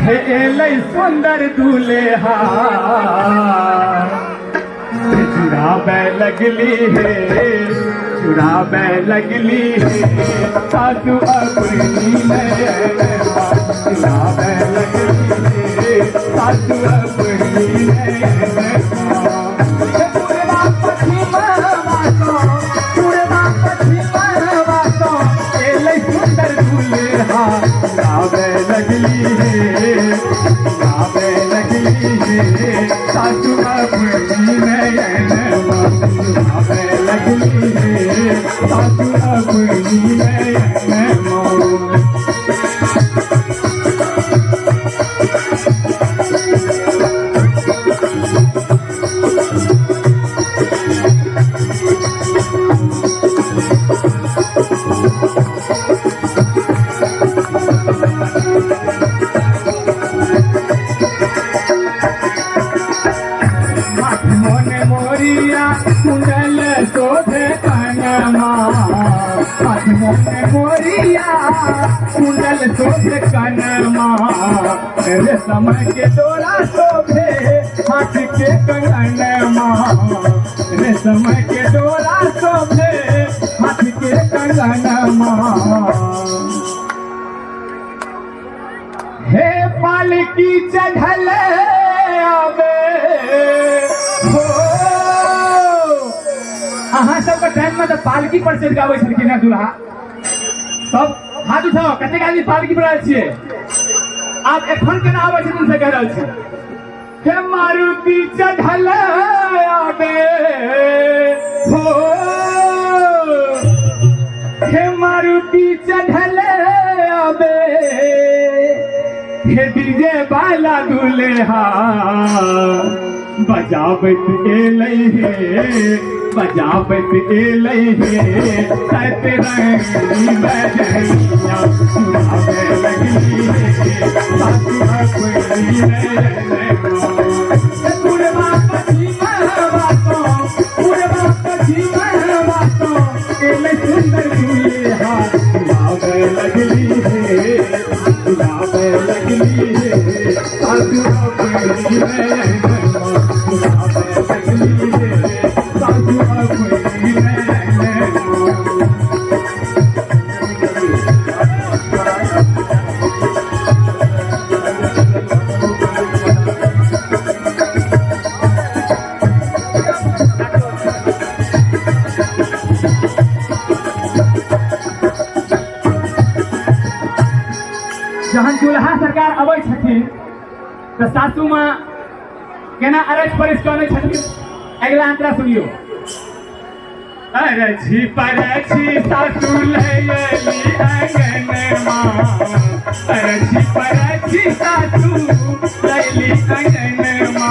हे एलै सुंदर दूल्हा चुराबे लगली है चुराबे लगली है सासू अपनी नैनवा चुराबे लगली है सासू अपनी नैनवा सुंदर दूल्हा चुराबे लगली है चुराबे लगली है सासू अपनी नैनवा चुराबे लगली है सासू अपनी नैनवा कुंडल शोभे कनमा मोरिया कुंडल शोभे कनमा रेशम के डोरा शोभे हाथ के कंगनमा रेशम के डोरा शोभे हाथ के कंगनमा हे पालकी चढ़ल आवे हो अहाँ सबके टाइम में तो पालकी पर चढ़ गावे छलखिन है दूल्हा सब हाथ उठाओ कते आदमी पालकी पर आयल छियै आप एखन केना आबै छथिन से कह रहल छी हे मारुति चढ़ल आबे हो हे मारुति चढ़ल आबे हे डीजे वाला दूल्हा बजाबत एलै हे बजाबत एलै हे सत रंगी बजैया चुराबे लगली हे सासू अपनी नैनवा पुरवा पछिमा बातों एलै सुंदर दूल्हा चुराबे लगली हे चुराबे लगली हे सासू अपनी नैनवा चुराबे लगली हे सासू अपनी नैनवा जहन दूल्हा सरकार अबै छथिन तो सासू माँ केना अरज परिश करै छथिन अगला अंतरा सुनियो अरजी परछी सासू लैली अंगनमा अरजी परछी सासू लैली अंगनमा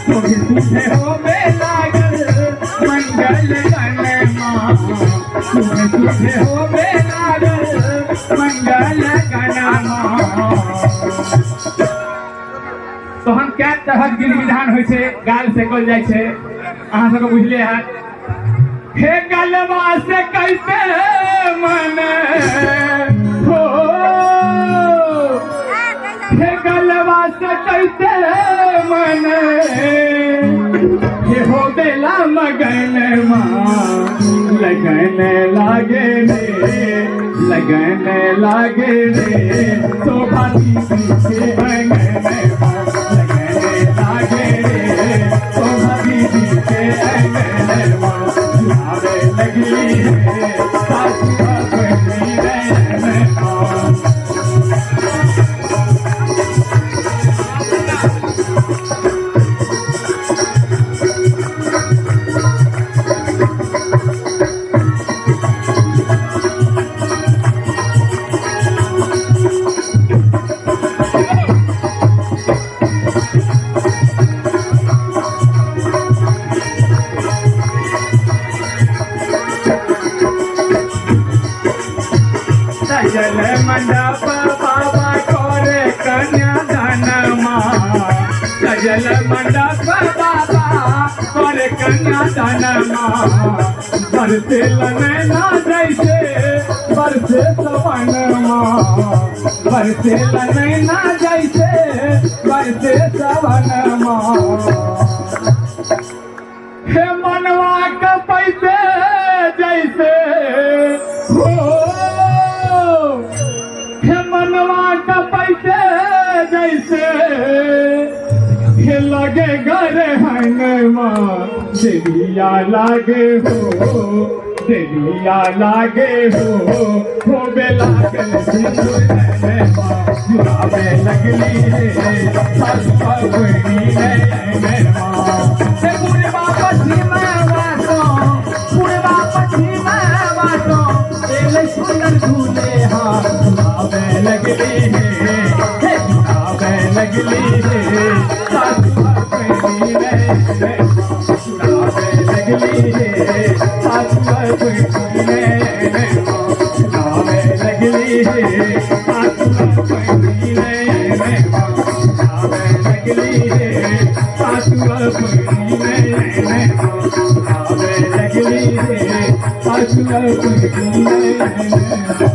तुझे तुझे होवे लागल मंगल गनमा तुझे तुझे होवे लागल मंगल गनमा तो हम क्या तरह विधि विधान होइ छै गाल से कल जाइ छै अहाँ सबके बुझले हैत हे गलवा से कैसे मन हो हे गलवा से कैसे मन हे हो बेला मगन लगन लागे रे लगन लागे रे शोभा दीदी के अंगन लगन लागे रे शोभा दीदी के अंगन चुराबे लगली है सासू अपनी नैनवा सजल मंडप बाबा करे कन्यादानमा सजल मंडप बाबा करे कन्या दानमा बरसे नैना जैसे बरसे सवनमा बरसे नैना जैसे बरसे सवनमा हे मनवा कपैते जैसे हो हे मनवा कपैते जैसे हे लगे गरे हनमा देविया लागे हो देविया लागे हो बेला के जुरावे लगली है ससुआ कोई नहीं पूरे वापस ही मैं वासो पूरे वापस ही मैं वासो एले सुंदर झूले हाँ जुरावे लगली है जुरावे लगली है ससुआ कोई नहीं जुरावे लगली है ससुआ कोई नहीं जुरावे लगली है ससुआ कोई नहीं जुरावे लगली है ससुआ कोई नहीं जुरावे लगली है ससुआ कोई नहीं